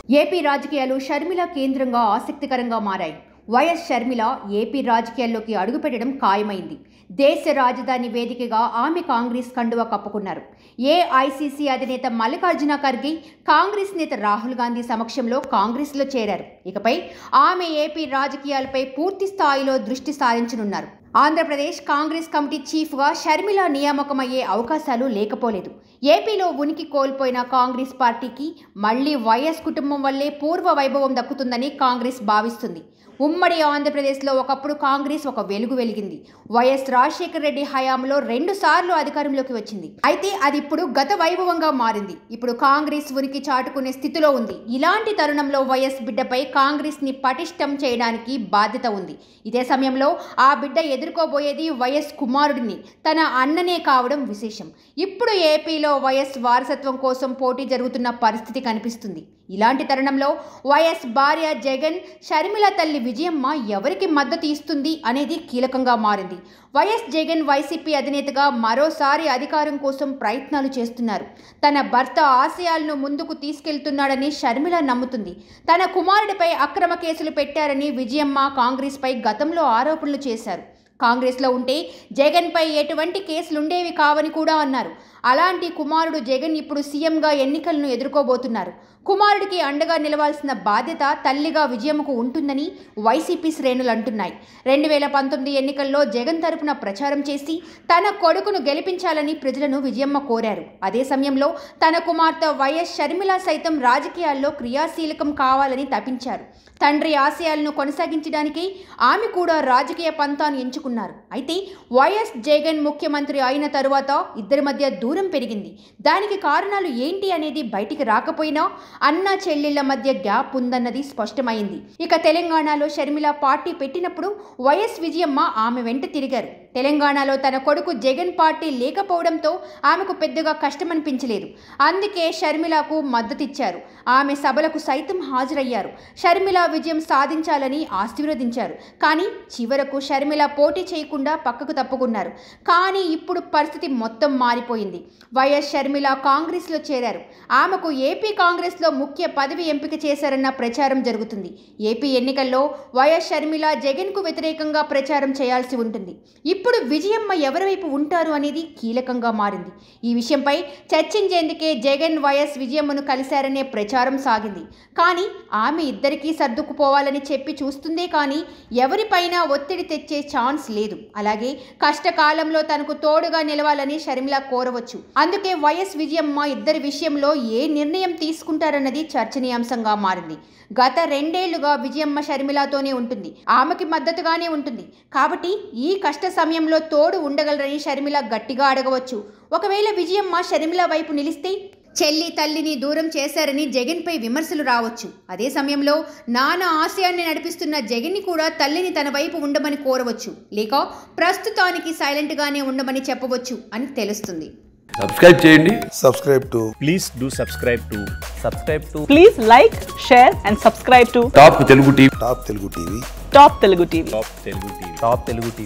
AP రాజకీయాలు షర్మిల కేంద్రంగా ఆసక్తికరంగా మారాయి. వైఎస్ షర్మిల ఏపీ రాజకీయాల్లోకి అడుగుపెట్టడం ఖాయమైంది. దేశ రాజధాని వేదికగా ఆమె కాంగ్రెస్ కండువా కప్పుకున్నారు. ఏఐసీసీ అధినేత మల్లికార్జున ఖర్గే, కాంగ్రెస్ నేత రాహుల్ గాంధీ సమక్షంలో కాంగ్రెస్లో చేరారు. ఇకపై ఆమె ఏపీ రాజకీయాలపై పూర్తి స్థాయిలో దృష్టి సారించనున్నారు. ఆంధ్రప్రదేశ్ కాంగ్రెస్ కమిటీ చీఫ్గా షర్మిల నియామకమయ్యే అవకాశాలు లేకపోలేదు. ఏపీలో ఉనికి కోల్పోయిన కాంగ్రెస్ పార్టీకి మళ్లీ వైఎస్ కుటుంబం వల్లే పూర్వ వైభవం దక్కుతుందని కాంగ్రెస్ భావిస్తుంది. ఉమ్మడి ఆంధ్రప్రదేశ్లో ఒకప్పుడు కాంగ్రెస్ ఒక వెలుగు వెలిగింది. వైఎస్ రాజశేఖర రెడ్డి హయాంలో 2 సార్లు అధికారంలోకి వచ్చింది. అయితే అది ఇప్పుడు గత వైభవంగా మారింది. ఇప్పుడు కాంగ్రెస్ ఉనికి చాటుకునే స్థితిలో ఉంది. ఇలాంటి తరుణంలో వైఎస్ బిడ్డపై కాంగ్రెస్ ని పటిష్టం చేయడానికి బాధ్యత ఉంది. ఇదే సమయంలో ఆ బిడ్డ ఎదుర్కోబోయేది వైఎస్ కుమారుడిని, తన అన్ననే కావడం విశేషం. ఇప్పుడు ఏపీలో వైఎస్ వారసత్వం కోసం పోటీ జరుగుతున్న పరిస్థితి కనిపిస్తుంది. ఇలాంటి తరుణంలో వైఎస్ భార్య జగన్, షర్మిల తల్లి విజయమ్మ ఎవరికి మద్దతు ఇస్తుంది అనేది కీలకంగా మారింది. వైఎస్ జగన్ వైసీపీ అధినేతగా మరోసారి అధికారం కోసం ప్రయత్నాలు చేస్తున్నారు. తన భర్త ఆశయాలను ముందుకు తీసుకెళ్తున్నాడని షర్మిల నమ్ముతుంది. తన కుమారుడిపై అక్రమ కేసులు పెట్టారని విజయమ్మ కాంగ్రెస్పై గతంలో ఆరోపణలు చేశారు. కాంగ్రెస్లో ఉంటే జగన్పై ఎటువంటి కేసులుండేవి కావని కూడా అన్నారు. అలాంటి కుమారుడు జగన్ ఇప్పుడు సీఎంగా ఎన్నికలను ఎదుర్కోబోతున్నారు. కుమారుడికి అండగా నిలవాల్సిన బాధ్యత తల్లిగా విజయమ్మకు ఉంటుందని వైసీపీ శ్రేణులు అంటున్నాయి. 2019 ఎన్నికల్లో జగన్ తరపున ప్రచారం చేసి తన కొడుకును గెలిపించాలని ప్రజలను విజయమ్మ కోరారు. అదే సమయంలో తన కుమార్తె వైఎస్ షర్మిల సైతం రాజకీయాల్లో క్రియాశీలకం కావాలని తపించారు. తండ్రి ఆశయాలను కొనసాగించడానికి ఆమె కూడా రాజకీయ పంతాను ఎంచుకున్నారు. అయితే వైఎస్ జగన్ ముఖ్యమంత్రి అయిన తరువాత ఇద్దరి మధ్య దూరం పెరిగింది. దానికి కారణాలు ఏంటి అనేది బయటికి రాకపోయినా అన్నా చెల్లెళ్ల మధ్య గ్యాప్ ఉందన్నది స్పష్టమైంది. ఇక తెలంగాణలో షర్మిల పార్టీ పెట్టినప్పుడు వైఎస్ విజయమ్మ ఆమె వెంట తిరిగారు. తెలంగాణలో తన కొడుకు జగన్ పార్టీ లేకపోవడంతో ఆమెకు పెద్దగా కష్టమనిపించలేదు. అందుకే షర్మిలకు మద్దతిచ్చారు. ఆమె సభలకు సైతం హాజరయ్యారు. షర్మిల విజయం సాధించాలని ఆశీర్వదించారు. కానీ చివరకు షర్మిల పోటీ చేయకుండా పక్కకు తప్పుకున్నారు. కానీ ఇప్పుడు పరిస్థితి మొత్తం మారిపోయింది. వైఎస్ షర్మిల కాంగ్రెస్లో చేరారు. ఆమెకు ఏపీ కాంగ్రెస్లో ముఖ్య పదవి ఎంపిక చేశారన్న ప్రచారం జరుగుతుంది. ఏపీ ఎన్నికల్లో వైఎస్ షర్మిల జగన్కు వ్యతిరేకంగా ప్రచారం చేయాల్సి ఉంటుంది. ఇప్పుడు విజయమ్మ ఎవరి వైపు ఉంటారు అనేది కీలకంగా మారింది. ఈ విషయంపై చర్చించేందుకే జగన్ వైఎస్ విజయమ్మను కలిశారనే ప్రచారం సాగింది. కానీ ఆమె ఇద్దరికీ సర్దుకుపోవాలని చెప్పి చూస్తుందే కానీ ఎవరిపైనా ఒత్తిడి తెచ్చే ఛాన్స్ లేదు. అలాగే కష్టకాలంలో తనకు తోడుగా నిలవాలని షర్మిల కోరవచ్చు. అందుకే వైఎస్ విజయమ్మ ఇద్దరి విషయంలో ఏ నిర్ణయం తీసుకుంటారన్నది చర్చనీయాంశంగా మారింది. గత 2 ఏళ్లుగా విజయమ్మ షర్మిలతోనే ఉంటుంది. ఆమెకి మద్దతుగానే ఉంటుంది. కాబట్టి ఈ కష్ట సమయంలో తోడు ఉండగలరని షర్మిల గట్టిగా అడగవచ్చు. ఒకవేళ విజయమ్మ షర్మిల వైపు నిలిస్తే చెల్లి తల్లిని దూరం చేశారని జగన్పై విమర్శలు రావచ్చు. అదే సమయంలో నాన్న ఆశయాన్ని నడిపిస్తున్న జగన్ని కూడా తల్లిని తన వైపు ఉండమని కోరవచ్చు. లేక ప్రస్తుతానికి సైలెంట్గానే ఉండమని చెప్పవచ్చు అని తెలుస్తుంది. సబ్స్క్రైబ్ చేయండి. Please do subscribe to. Please like, share and subscribe to top Telugu TV. Top Telugu TV.